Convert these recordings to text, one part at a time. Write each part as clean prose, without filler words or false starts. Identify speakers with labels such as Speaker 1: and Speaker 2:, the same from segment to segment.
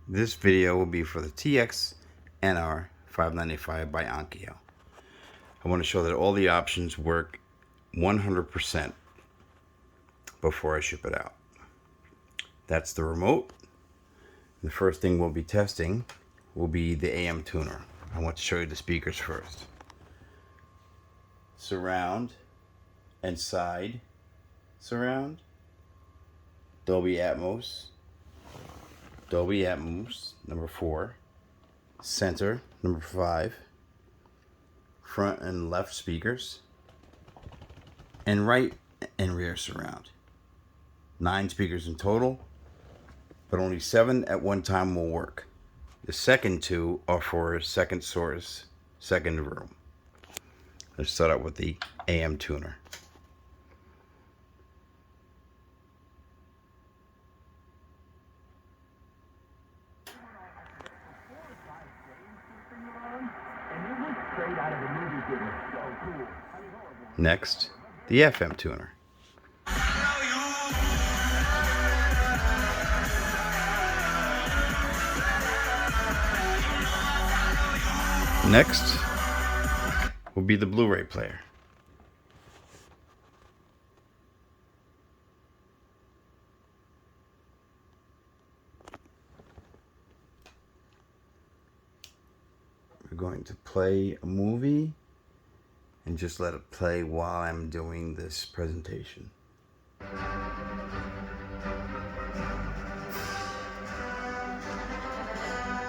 Speaker 1: This video will be for the tx-nr595 by Onkyo. I want to show that all the options work 100% before I ship it out. That's the remote. The first thing we'll be testing will be the AM tuner. I want to show you the speakers first. Surround and side surround. Dolby Atmos, number 4, center, number 5, front and left speakers, and right and rear surround. 9 speakers in total, but only 7 at one time will work. The second 2 are for second source, second room. Let's start out with the AM tuner. Next, the FM tuner. Next will be the Blu-ray player. We're going to play a movie and just let it play while I'm doing this presentation. I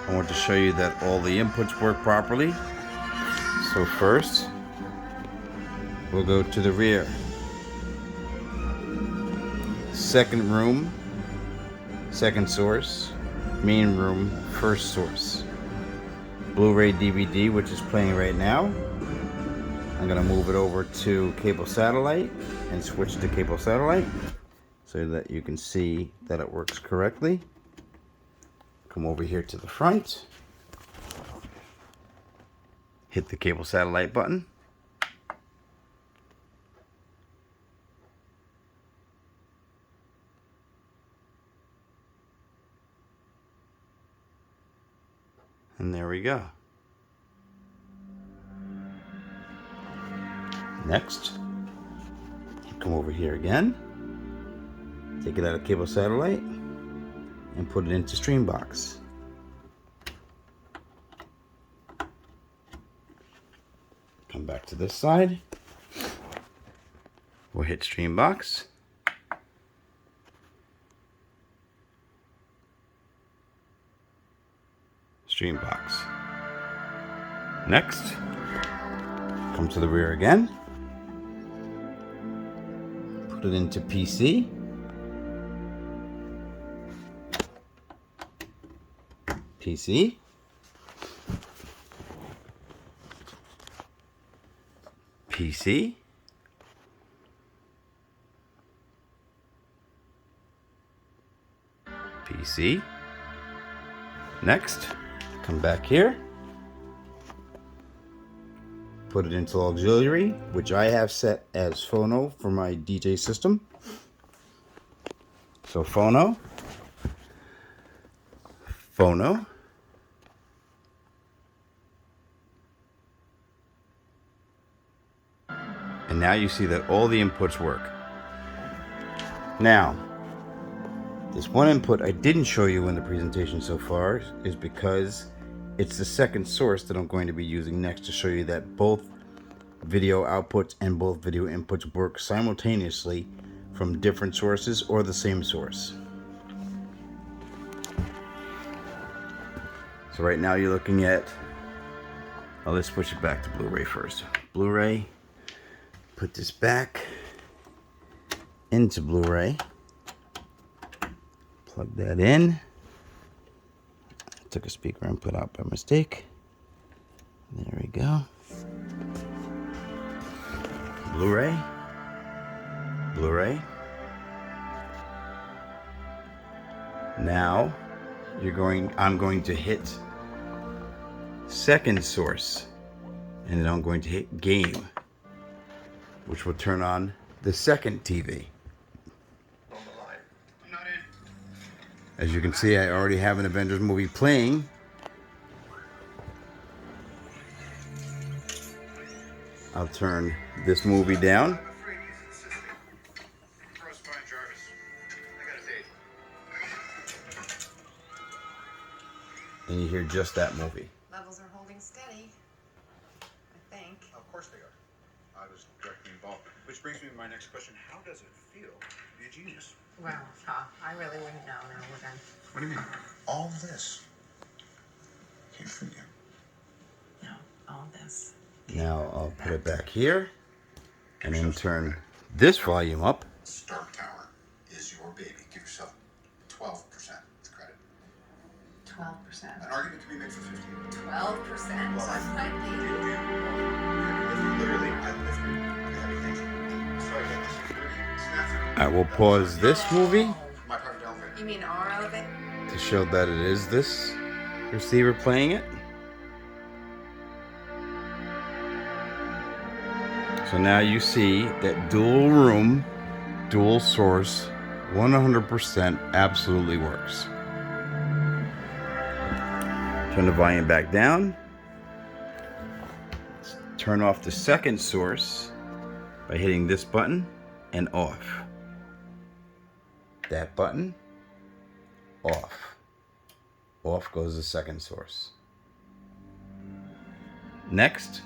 Speaker 1: want to show you that all the inputs work properly. So first, we'll go to the rear. Second room, second source. Main room, first source. Blu-ray DVD, which is playing right now. I'm going to move it over to cable satellite and switch to cable satellite so that you can see that it works correctly. Come over here to the front. Hit the cable satellite button. And there we go. Next, come over here again, take it out of cable satellite, and put it into Streambox. Come back to this side. We'll hit Streambox. Streambox. Next, come to the rear again. Put it into PC. PC. PC. PC. Next, come back here. Put it into auxiliary, which I have set as phono for my DJ system. So phono, phono, and now you see that all the inputs work. Now, this one input I didn't show you in the presentation so far is because it's the second source that I'm going to be using next to show you that both video outputs and both video inputs work simultaneously from different sources or the same source. So right now you're looking at, well, let's switch it back to Blu-ray first. Blu-ray, put this back into Blu-ray, plug that in. I took a speaker input out by mistake. There we go. Blu-ray, Blu-ray. Now I'm going to hit second source, and then I'm going to hit game, which will turn on the second TV. As you can see, I already have an Avengers movie playing. I'll turn this movie down. And you hear just that movie.
Speaker 2: Levels are holding steady, I think.
Speaker 3: Of course they are. I was directly involved. Which brings me to my next question. How does it feel to be a genius?
Speaker 2: Well, I really wouldn't know. No, we're done.
Speaker 3: What do you mean? All this came from you.
Speaker 2: No, all this.
Speaker 1: Now I'll put it back here and then turn this volume up.
Speaker 3: Stark Tower is your baby. Give yourself 12% credit.
Speaker 2: 12%.
Speaker 3: An argument can be made for 15.
Speaker 2: 12%?
Speaker 3: Well,
Speaker 2: Might be.
Speaker 3: Literally, I lifted the heavy things. Sorry, I got this security. Snaps.
Speaker 1: I will pause this movie
Speaker 3: My private elevator.
Speaker 2: You mean our elevator?
Speaker 1: to show that it is this receiver playing it. So now you see that dual room, dual source, 100% absolutely works. Turn the volume back down. Turn off the second source by hitting this button and off. That button, off. Off goes the second source. Next,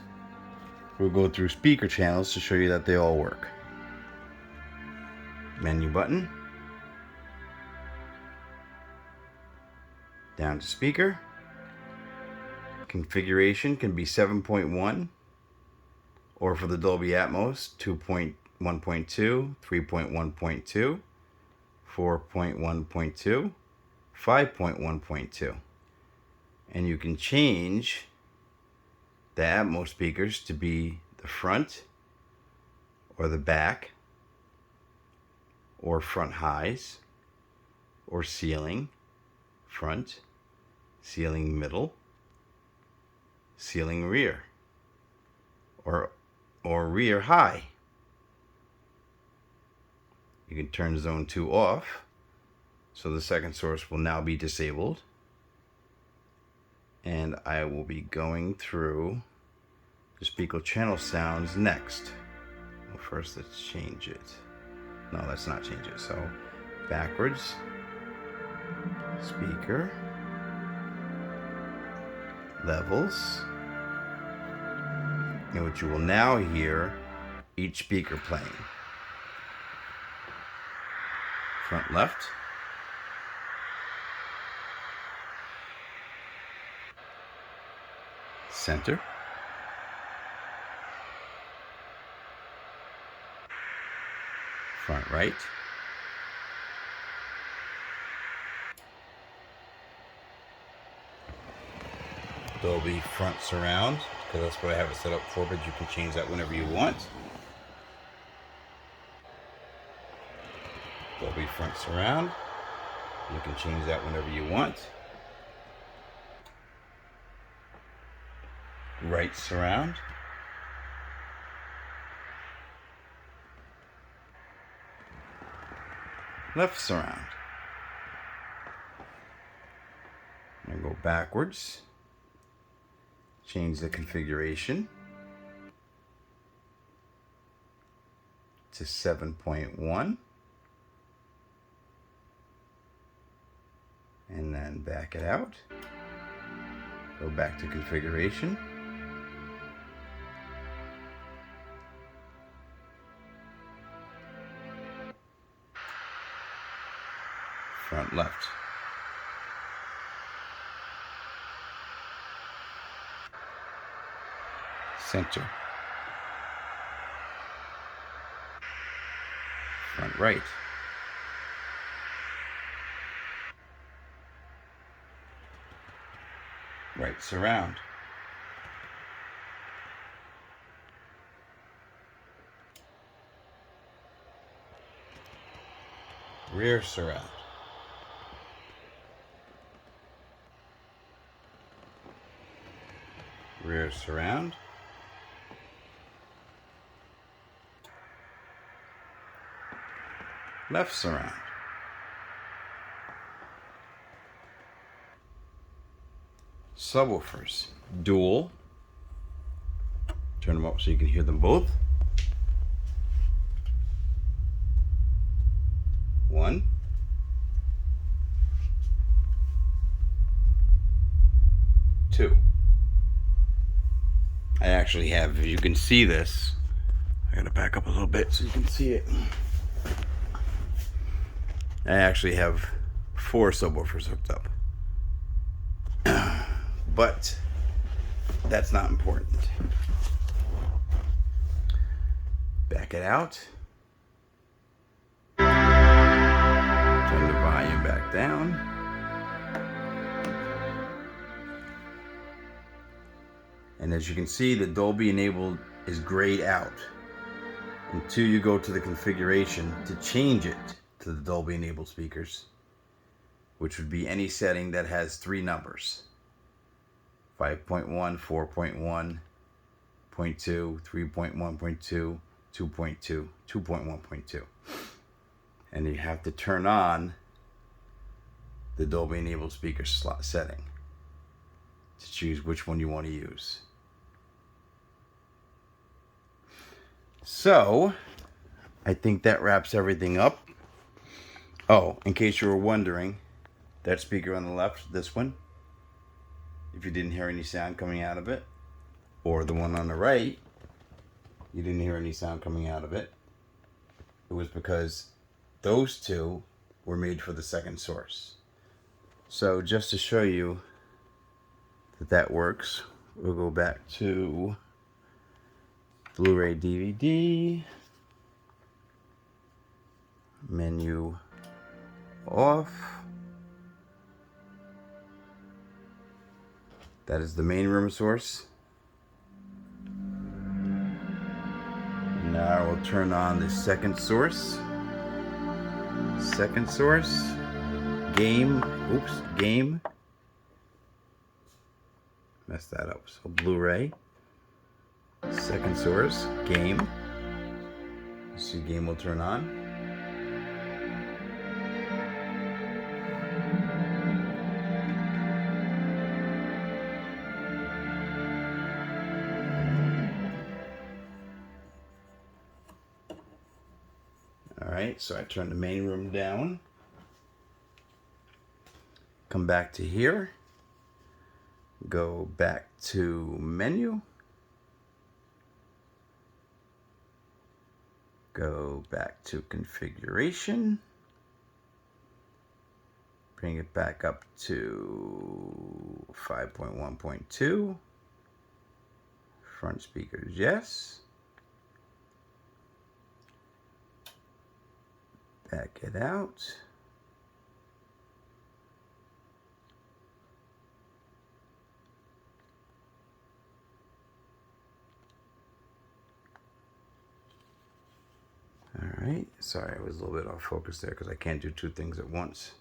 Speaker 1: we'll go through speaker channels to show you that they all work. Menu button. Down to speaker. Configuration can be 7.1, or for the Dolby Atmos, 2.1.2, 3.1.2, 4.1.2, 5.1.2. And you can change the Atmos speakers to be the front or the back or front highs or ceiling, front, ceiling middle, ceiling rear, or rear high. You can turn zone 2 off, so the second source will now be disabled. And I will be going through the speaker channel sounds next. Well, first let's change it. No, let's not change it. So backwards, speaker, levels, in which you will now hear each speaker playing. Front left, center, front right, Dolby front surround, because that's what I have it set up for, but you can change that whenever you want. Dolby front surround, you can change that whenever you want. Right surround, left surround. I'm going to go backwards, change the configuration to 7.1, and then back it out. Go back to configuration. Front left. Center. Front right. Right surround. Rear surround. Rear surround. Left surround. subwoofers. Dual. Turn them up so you can hear them both. 1. 2. I actually have, if you can see this, I gotta back up a little bit so you can see it. I actually have 4 subwoofers hooked up. But that's not important. Back it out. Turn the volume back down. And as you can see, the Dolby enabled is grayed out until you go to the configuration to change it to the Dolby enabled speakers, which would be any setting that has 3 numbers: 5.1, 4.1, 0.2, 3.1.2, 2.2, 2.1.2. And you have to turn on the Dolby enabled speaker slot setting to choose which one you want to use. So, I think that wraps everything up. Oh, in case you were wondering, that speaker on the left, this one, if you didn't hear any sound coming out of it, or the one on the right, you didn't hear any sound coming out of it, it was because those two were made for the second source. So just to show you that that works, we'll go back to Blu-ray DVD, menu off. That is the main room source. Now we'll turn on the second source. Second source. Game. Oops. Game. Messed that up. So Blu-ray. Second source. Game. See, game will turn on. Alright, so I turn the main room down. Come back to here. Go back to menu. Go back to configuration. Bring it back up to 5.1.2. Front speakers, yes. Back it out. Alright, sorry I was a little bit off focus there because I can't do 2 things at once.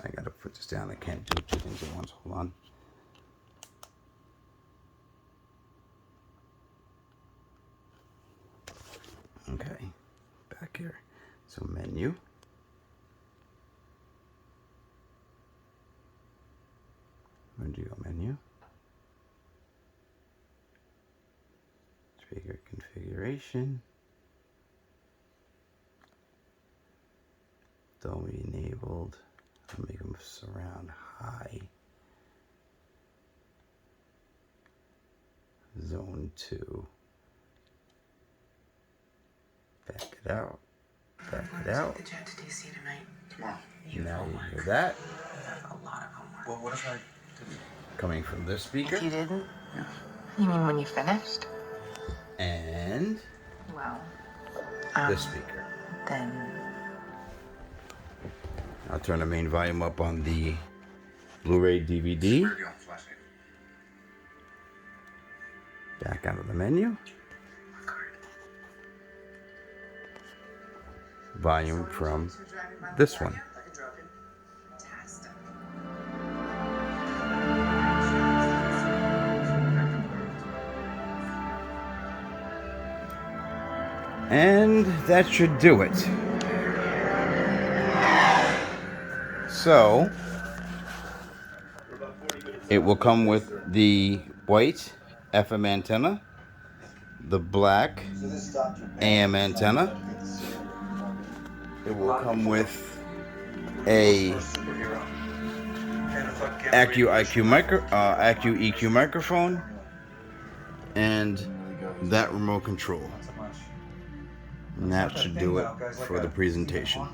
Speaker 1: I gotta put this down, I can't do 2 things at once, hold on. Okay, back here. So menu. Where'd you go, menu? Speaker configuration. Dolby enabled. I'll make them surround high. Zone 2. Back it out. Back it out.
Speaker 2: The jet to DC tonight.
Speaker 3: Tomorrow.
Speaker 1: Now you hear that.
Speaker 2: That's a lot of homework.
Speaker 3: Well, what if I didn't?
Speaker 1: Coming from this speaker.
Speaker 2: If you didn't?
Speaker 3: Yeah.
Speaker 2: You mean when you finished?
Speaker 1: And
Speaker 2: Well,
Speaker 1: this speaker.
Speaker 2: then
Speaker 1: I'll turn the main volume up on the Blu-ray DVD.
Speaker 3: Swear to God, flashing.
Speaker 1: Back out of the menu. Volume from this one.
Speaker 2: fantastic.
Speaker 1: And that should do it. So, it will come with the white FM antenna, the black AM antenna. It will come with a Accu EQ microphone and that remote control. And that should do it for the presentation.